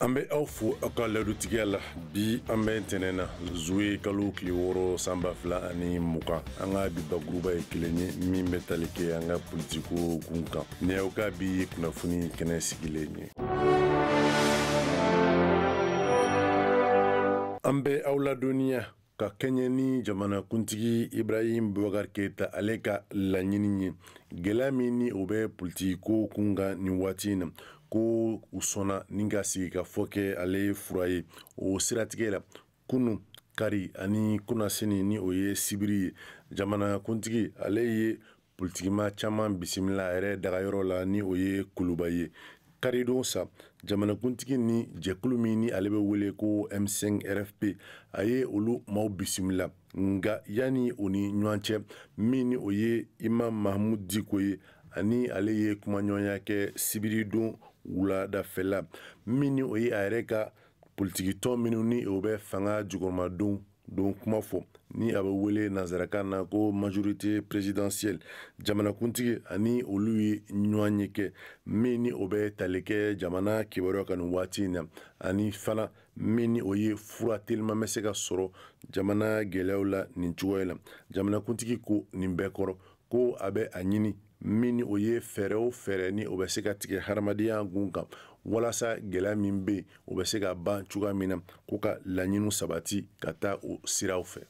An bɛ aw fo aw ka ladutigiya la bi an bɛ ntɛnɛn na Zuwe kalo tile 6 san 2020 an ka bi bakuruba ye kelen ye min bɛ tali kɛ an ka politiko kun kan ni aw ka bi kunnafoni kɛnɛ sigilen ye. An bɛ aw ladɔnniya ka kɛɲɛ ni jamanakuntigi Ibrahim Boubacar Keita ale ka laɲini ye gɛlɛya min ni o bɛ politiko kun kan nin waati in na ko u sɔnna ni ka sigi ka fɔ kɛ ale fura ye o siratigɛ la kunu kari ani kunasini ni o ye sibiri ye jamanakuntigi ale ye politikima caman bisimila a yɛrɛ dagayɔrɔ la ni o ye Kuluba ye karidon sa jamanakuntigi ni jɛkulu min ni ale bɛ wele ko M5 RFP a ye olu maaw bisimila nga yani o ni ɲɔgɔn cɛ min ni o ye Imam Mahamud Diko ye ani ale ye kumaɲɔgɔnya kɛ sibiri don wuladafɛla min ni o ye a yɛrɛ ka politikitɔn minnu ni o bɛ fanga jukɔrɔmadenw don kuma fɔ ni a bɛ wele nanzarakan na ko majorité présidentielle jamanakuntigi ani olu ye ɲɔgɔn ye kɛ min ni o bɛ tali kɛ jamana kibaruya kan nin waati in na ani fana min ni o ye fura telima bɛ se ka sɔrɔ jamana gɛlɛyaw la nin cogoya la jamanakuntigi ko nin bɛɛ kɔrɔ ko a bɛ a ɲini min ni o ye fɛɛrɛ o fɛɛrɛ ni o bɛ se ka tigɛ hadamadenya gun kan walasa gɛlɛya min bɛ yen o bɛ se ka ban cogoya min na ko ka laɲiniw sabati ka taa o siraw fɛ.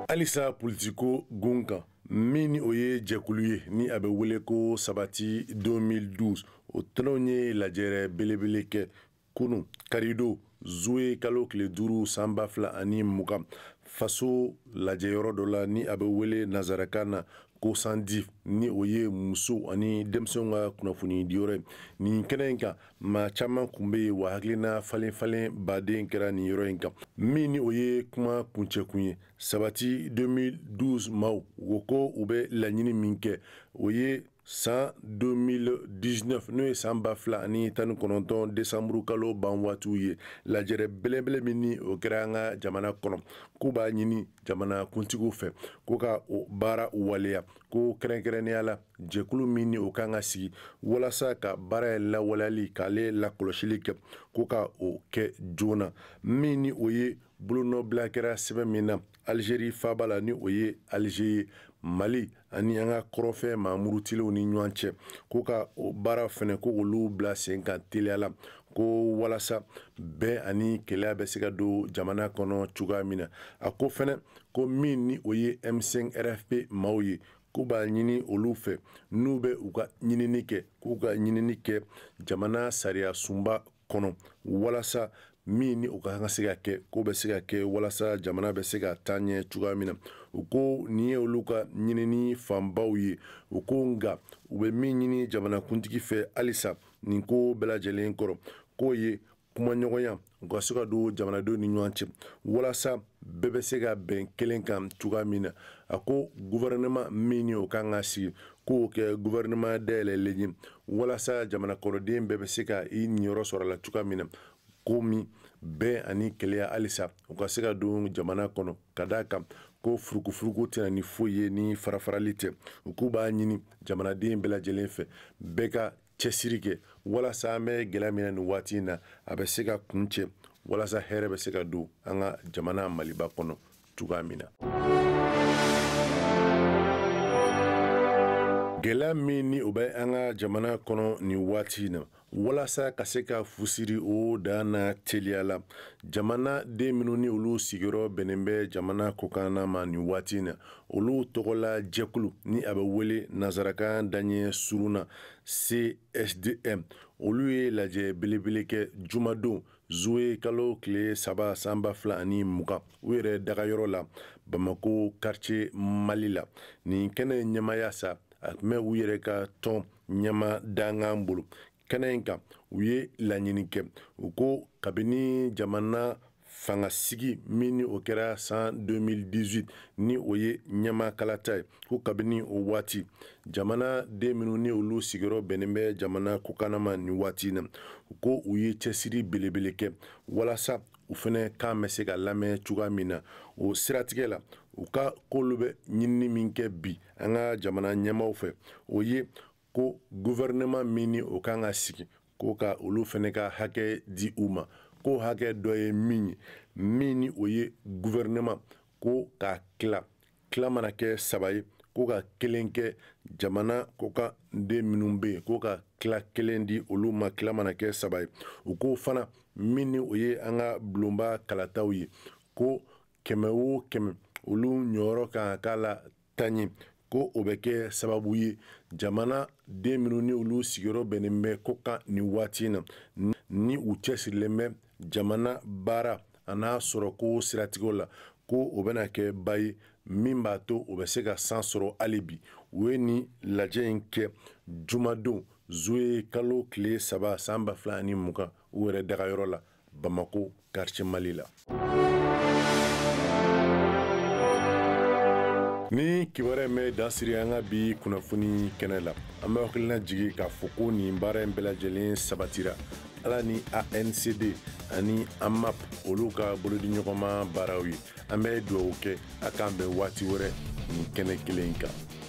Halisa politiko gun kan min ni o ye jɛkulu ye ni a bɛ wele ko sabati 2012 o tɛnɛnw ye lajɛrɛ belebele kɛ kunu karido Zuwe kalo tile 5 san 2020 faso lajɛyɔrɔ dɔ la ni a bɛ wele nanzarakan na ko sandif ni o ye muso ani denmisɛnw ka kunnafoni diyɔrɔ ye nin kɛnɛ in kan maa caman kun bɛ yen wa hakilina falen baden kɛra nin yɔrɔ in kan min ni o ye kuma kuncɛkun ye sabati 2012 maaw o ko u bɛ laɲini min kɛ o ye san 2019 n'o ye san 2019 desanburu kalo ban waatiw ye lajɛrɛ belebele min ni o kɛra an ka jamana kɔnɔ k'u b'a ɲini jamanakuntigiw fɛ ko ka o baara waleya ko kɛrɛnkɛrɛnnenya la jɛkulu min ni o kan ka sigi walasa ka baara yɛ lawaleyali k'ale lakɔlɔsili kɛ ko ka o kɛ joona min ni o ye bolonɔbila kɛra sɛbɛn min na Algérie faaba la ni o ye Alger ye Mali ani an ka kɔrɔfɛ mamurutilenw ni ɲɔgɔn cɛ ko ka o baara fɛnɛ ko olu bila sen kan teliya la ko walasa bɛn ani kɛlɛya bɛ se ka don jamana kɔnɔ cogoya min na a ko fɛnɛ ko min ni o ye M5 RFP maaw ye k'u b'a ɲini olu fɛ n'u bɛ u ka ɲinini kɛ k'u ka ɲinini kɛ jamana sariya sunba kɔnɔ walasa min ni o ka kan ka se ka kɛ ko bɛ se ka kɛ walasa jamana bɛ se ka taa ɲɛ cogoya min na u ko nin ye olu ka ɲinini fanbaw ye u ko nga u bɛ min ɲini jamanakuntigi fɛ halisa nin ko bɛɛ lajɛlen kɔrɔ k'o ye kumaɲɔgɔnya u ka se ka don jamanadenw ni ɲɔgɔn cɛ walasa bɛɛ bɛ se ka bɛn kelen kan cogoya min na a ko gouvernement min ni o kan ka sigi k'o kɛ gouvernement dayɛlɛlen ye walasa jamanakɔrɔden bɛɛ bɛ se ka i niyɔrɔ sɔrɔ a la cogoya min na ko min bɛn ani kɛlɛya halisa u ka se ka don jamana kɔnɔ ka d'a kan ko furukufuruku tɛna ni foyi ye ni farafarali tɛ u k'u b'a ɲini jamanaden bɛɛ lajɛlen fɛ bɛɛ ka cɛsiri kɛ walasa an bɛ gɛlɛya min na nin waati in na a bɛ se ka kun cɛ walasa hɛrɛ bɛ se ka don an ka jamana Maliba kɔnɔ cogoya min na. Gɛlɛya min ni o bɛ an ka jamana kɔnɔ nin waati in na walasa ka se ka fusiri o dan na teliya la jamana den minnu ni olu sigiyɔrɔ bɛnnen bɛ jamana kɔkanna ma nin waati in na olu tɔgɔla jɛkulu ni a bɛ wele nanzarakan daɲɛ surun na CSDM olu ye lajɛ belebele kɛ jumadon Zuwe kalo tile 3 san 2020 u yɛrɛ dagayɔrɔ la Bamako quartier Mali la nin kɛnɛ ɲɛmaya sa a tun bɛ u yɛrɛ ka tɔn ɲɛma dangan bolo kɛnɛ in kan u ye laɲini kɛ u ko kabini jamana fangasigi min ni o kɛra san 2018 ni o ye ɲɛmakalata ye ko kabini o waati jamana den minnu ni olu sigiyɔrɔ bɛnnen bɛ jamana kokanama nin waati in na u ko u ye cɛsiri belebele kɛ walasa u fɛnɛ kan bɛ se ka lamɛn cogoya min na o siratigɛ la u ka k'olu bɛ ɲinini min kɛ bi an ka jamana ɲɛmaw fɛ o ye ko gouvernement min o kan ka sigi ko ka olu fɛnɛ ka hakɛ di u ma ko hakɛ dɔ ye min o ye gouvernement ko ka tila mana kɛ 3 ye ko ka 1 kɛ jamana ko ka den minnu bɛ yen ko ka tila 1 di olu ma tila mana kɛ 3 ye u ko fana min o ye an ka bulonba kalataw ye ko 100 o 100 olu ɲɔyɔrɔ kan ka k'a la 10 ye ko o bɛ kɛ sababu ye jamana den minnu ni olu sigiyɔrɔ bɛnnen bɛ ko kan nin waati na ni u cɛsirilen bɛ jamana baara a n'a sɔrɔ ko siratigɛw la ko o bɛna kɛ ba ye min b'a to o bɛ se ka san sɔrɔ hali bi u ye nin lajɛ in kɛ jumadon zuye kalo tile 3 san 2020 u yɛrɛ dagayɔrɔ la Bamako quartier Mali la. Ni kibaruya in bɛ dansiri an ka bi kunnafoni kɛnɛ la an bɛ hakilina jigi k'a fɔ ko nin baara in bɛɛ lajɛlen sabatira ala ni ANCD ani AMAP olu ka bolodiɲɔgɔnma baaraw ye an bɛ dugawu kɛ a k'an bɛn waati wɛrɛ nin kɛnɛ kelen kan.